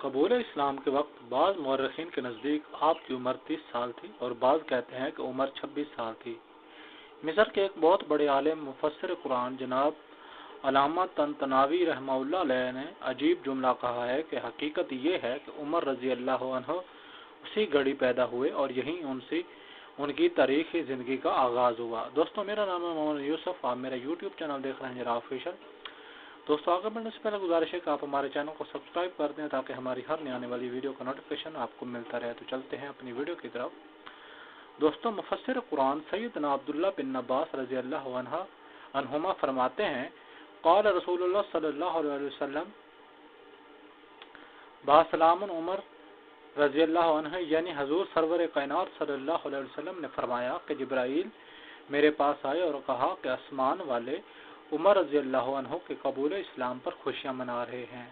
قبول اسلام کے وقت بعض مورخین کے نزدیک آپ کی عمر 30 سال تھی اور بعض کہتے ہیں کہ عمر 26 سال تھی۔ مصر کے ایک بہت بڑے عالم مفسر قرآن جناب علامہ طنطاوی رحمہ اللہ علیہ نے عجیب جملہ کہا ہے کہ حقیقت یہ ہے کہ عمر رضی اللہ عنہ اسی گھڑی پیدا ہوئے اور یہیں ان کی تاریخی زندگی کا آغاز ہوا۔ دوستو، میرا نام ہے محمد یوسف، آپ میرا یوٹیوب چینل دیکھ رہے ہیں جناب آفیشل۔ دوستو، آگے بڑھنے سے پہلے گزارش ہے کہ آپ ہمارے چینل کو سبسکرائب کر دیں تاکہ ہماری ہر نئی آنے والی ویڈیو کا نوٹیفیکیشن آپ کو ملتا رہے۔ تو چلتے ہیں اپنی ویڈیو کی طرف۔ دوستو، مفسر قرآن سیدنا عبداللہ بن عباس رضی اللہ عنہما فرماتے ہیں، قال رسول اللہ صلی اللہ علیہ وسلم، باسلام عمر رضی اللہ عنہ یعنی حضور سرور کائنات صلی اللہ علیہ وسلم نے فرمایا کہ جبرائیل میرے پاس آئے اور کہا کہ آسمان والے عمر رضی اللہ عنہ کے قبول اسلام پر خوشیاں منا رہے ہیں۔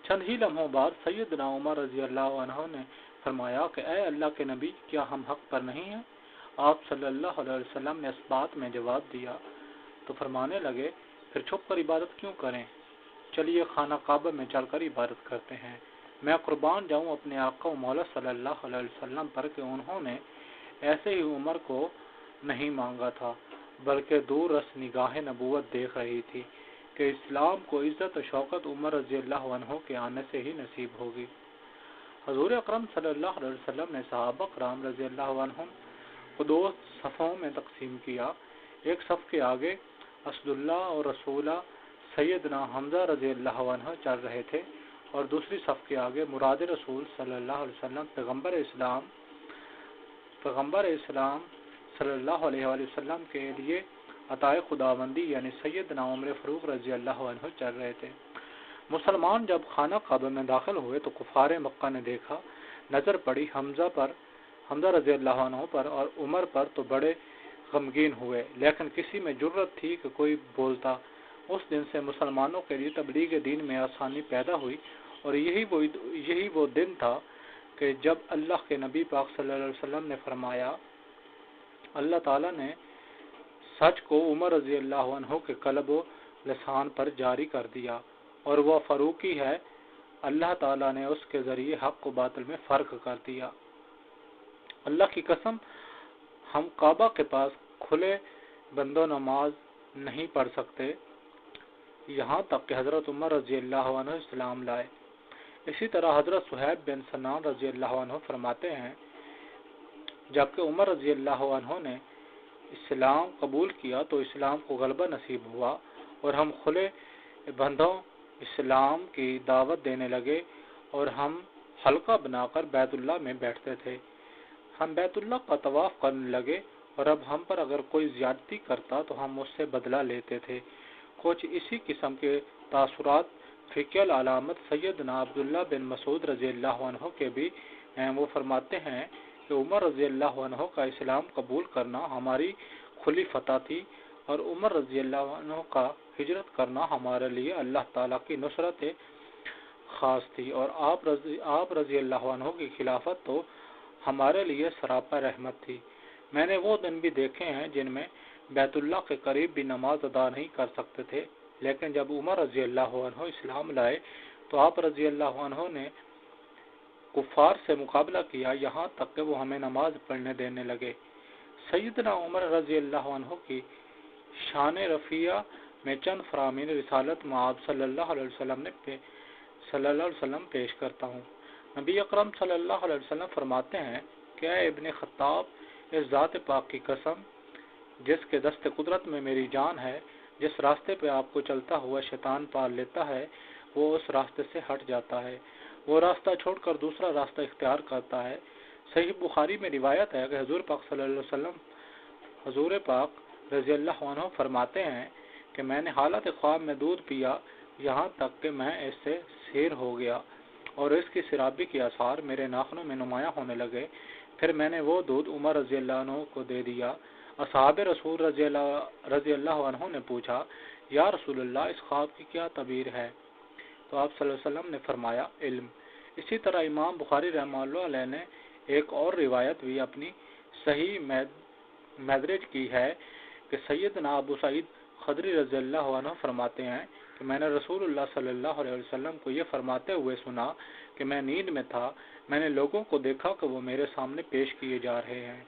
چند ہی لمحوں بعد سیدنا عمر رضی اللہ عنہ نے فرمایا کہ اے اللہ کے نبی، کیا ہم حق پر نہیں ہیں؟ آپ صلی اللہ علیہ وسلم نے اس بات میں جواب دیا تو فرمانے لگے، پھر چھپ کر عبادت کیوں کریں؟ چلیے خانہ کعبہ میں چل کر عبادت کرتے ہیں۔ میں قربان جاؤں اپنے آقا و مولا صلی اللہ علیہ وسلم پر کہ انہوں نے ایسے ہی عمر کو نہیں مانگا تھا، بلکہ دور رس نگاہ نبوت دیکھ رہی تھی کہ اسلام کو عزت و شوکت عمر رضی اللہ عنہ کے آنے سے ہی نصیب ہوگی۔ حضور اکرم صلی اللہ علیہ وسلم نے صحابہ کرام رضی اللہ عنہم کو دو صفوں میں تقسیم کیا۔ ایک صف کے آگے اسداللہ اور رسولہ سیدنا حمزہ رضی اللہ عنہ چل رہے تھے اور دوسری صف کے آگے مراد رسول صلی اللہ علیہ وسلم پیغمبر اسلام صلی اللہ علیہ وسلم کے لیے عطائے خداوندی یعنی سیدنا عمر فاروق رضی اللہ عنہ چل رہے تھے۔ مسلمان جب خانہ کعبہ میں داخل ہوئے تو کفار مکہ نے دیکھا، نظر پڑی حمزہ رضی اللہ عنہ پر اور عمر پر تو بڑے غمگین ہوئے، لیکن کسی میں جرأت تھی کہ کوئی بولتا۔ اس دن سے مسلمانوں کے لیے تبلیغ دین میں آسانی پیدا ہوئی اور یہی وہ دن تھا کہ جب اللہ کے نبی پاک صلی اللہ علیہ وسلم نے فرمایا، اللہ تعالیٰ نے سچ کو عمر رضی اللہ عنہ کے قلب و لسان پر جاری کر دیا اور وہ فاروقی ہے، اللہ تعالیٰ نے اس کے ذریعے حق و باطل میں فرق کر دیا۔ اللہ کی قسم، ہم کعبہ کے پاس کھلے بندوں نماز نہیں پڑھ سکتے یہاں تک کہ حضرت عمر رضی اللہ عنہ اسلام لائے۔ اسی طرح حضرت صہیب بن سنان رضی اللہ عنہ فرماتے ہیں، جبکہ عمر رضی اللہ عنہ نے اسلام قبول کیا تو اسلام کو غلبہ نصیب ہوا اور ہم کھلے بندوں اسلام کی دعوت دینے لگے اور ہم حلقہ بنا کر بیت اللہ میں بیٹھتے تھے۔ ہم بیت اللہ کا طواف کرنے لگے اور اب ہم پر اگر کوئی زیادتی کرتا تو ہم اس سے بدلہ لیتے تھے۔ کچھ اسی قسم کے تاثرات فقہ العلامت سیدنا عبداللہ بن مسعود رضی اللہ عنہ کے بھی ہیں۔ وہ فرماتے ہیں کہ عمر رضی اللہ عنہ کا اسلام قبول کرنا ہماری کھلی فتح تھی اور عمر رضی اللہ عنہ کا ہجرت کرنا ہمارے لیے اللہ تعالیٰ کی نصرت خاص تھی اور آپ رضی اللہ عنہ کی خلافت تو ہمارے لیے سراپا رحمت تھی۔ میں نے وہ دن بھی دیکھے ہیں جن میں بیت اللہ کے قریب بھی نماز ادا نہیں کر سکتے تھے، لیکن جب عمر رضی اللہ عنہ اسلام لائے تو آپ رضی اللہ عنہ نے کفار سے مقابلہ کیا، یہاں تک کہ وہ ہمیں نماز پڑھنے دینے لگے۔ سیدنا عمر رضی اللہ عنہ کی شان رفیع میں چند فرامین رسالت مآب صلی اللہ علیہ وسلم پیش کرتا ہوں۔ نبی اکرم صلی اللہ علیہ وسلم فرماتے ہیں کہ اے ابن خطاب، اس ذات پاک کی قسم جس کے دست قدرت میں میری جان ہے، جس راستے پہ آپ کو چلتا ہوا شیطان پال لیتا ہے وہ اس راستے سے ہٹ جاتا ہے، وہ راستہ چھوڑ کر دوسرا راستہ اختیار کرتا ہے۔ صحیح بخاری میں روایت ہے کہ حضور پاک صلی اللہ علیہ وسلم حضور پاک رضی اللہ عنہ فرماتے ہیں کہ میں نے حالت خواب میں دودھ پیا یہاں تک کہ میں اس سے سیر ہو گیا اور اس کی سرابی کے آثار میرے ناخنوں میں نمایاں ہونے لگے، پھر میں نے وہ دودھ عمر رضی اللہ عنہ کو دے دیا۔ اصحاب رسول رضی اللہ عنہ نے پوچھا، یا رسول اللہ، اس خواب کی کیا تعبیر ہے؟ تو آپ صلی اللہ علیہ وسلم نے فرمایا، علم۔ اسی طرح امام بخاری رحمہ اللہ علیہ نے ایک اور روایت بھی اپنی صحیح مدرج کی ہے کہ سیدنا ابو سعید خدری رضی اللہ عنہ فرماتے ہیں کہ میں نے رسول اللہ صلی اللہ علیہ وسلم کو یہ فرماتے ہوئے سنا کہ میں نیند میں تھا، میں نے لوگوں کو دیکھا کہ وہ میرے سامنے پیش کیے جا رہے ہیں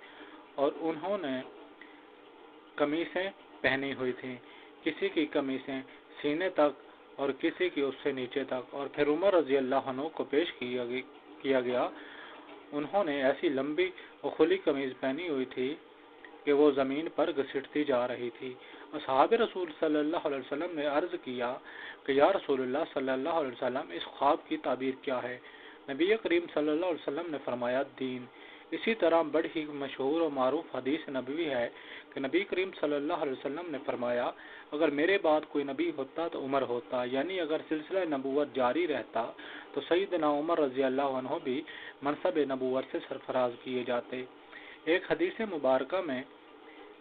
اور انہوں نے قمیصیں پہنی ہوئی تھیں، کسی کی قمیصیں سینے تک اور کسی کی اس سے نیچے تک، اور پھر عمر رضی اللہ عنہ کو پیش کیا گیا۔ انہوں نے ایسی لمبی اور کھلی قمیض پہنی ہوئی تھی کہ وہ زمین پر گھسیٹتی جا رہی تھی۔ اصحاب رسول صلی اللہ علیہ وسلم نے عرض کیا کہ یا رسول اللہ صلی اللہ علیہ وسلم، اس خواب کی تعبیر کیا ہے؟ نبی کریم صلی اللہ علیہ وسلم نے فرمایا، دین۔ اسی طرح بڑی ہی مشہور و معروف حدیث نبوی ہے کہ نبی کریم صلی اللہ علیہ وسلم نے فرمایا، اگر میرے بعد کوئی نبی ہوتا تو عمر ہوتا، یعنی اگر سلسلہ نبوت جاری رہتا تو سیدنا عمر رضی اللہ عنہ بھی منصب نبوت سے سرفراز کیے جاتے۔ ایک حدیث مبارکہ میں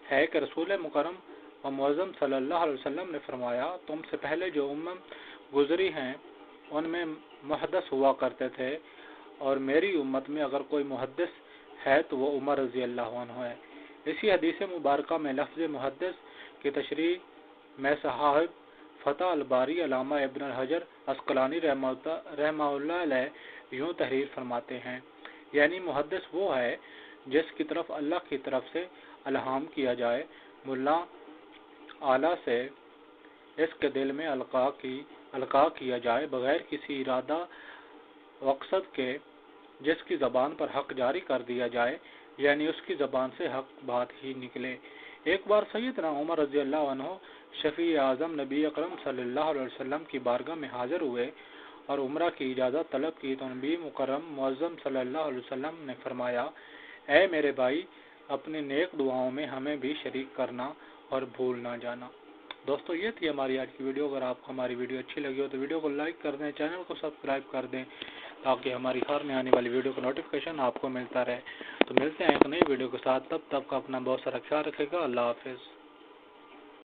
ہے کہ رسول مکرم و معظم صلی اللہ علیہ وسلم نے فرمایا، تم سے پہلے جو امم گزری ہیں ان میں محدث ہوا کرتے تھے، اور میری امت میں اگر کوئی محدث ہے تو وہ عمر رضی اللہ عنہ ہے۔ اسی حدیث مبارکہ میں لفظ محدث کی تشریح میں صاحب فتح الباری علامہ ابن الحجر عسقلانی رحمہ اللہ علیہ یوں تحریر فرماتے ہیں، یعنی محدث وہ ہے جس کی طرف اللہ کی طرف سے الہام کیا جائے، ملا اعلیٰ سے اس کے دل میں القاء کیا جائے بغیر کسی ارادہ مقصد کے، جس کی زبان پر حق جاری کر دیا جائے، یعنی اس کی زبان سے حق بات ہی نکلے۔ ایک بار سیدنا عمر رضی اللہ عنہ شفیع اعظم نبی اکرم صلی اللہ علیہ وسلم کی بارگاہ میں حاضر ہوئے اور عمرہ کی اجازت طلب کی تو نبی مکرم معظم صلی اللہ علیہ وسلم نے فرمایا، اے میرے بھائی، اپنی نیک دعاؤں میں ہمیں بھی شریک کرنا اور بھول نہ جانا۔ دوستو، یہ تھی ہماری آج کی ویڈیو۔ اگر آپ کو ہماری ویڈیو اچھی لگی ہو تو ویڈیو کو لائک کر دیں، چینل کو سبسکرائب کر دیں تاکہ ہماری ہر نئی آنے والی ویڈیو کا نوٹیفیکیشن آپ کو ملتا رہے۔ تو ملتے ہیں ایک نئی ویڈیو کے ساتھ، تب تک اپنا بہت سارا خیال رکھے گا۔ اللہ حافظ۔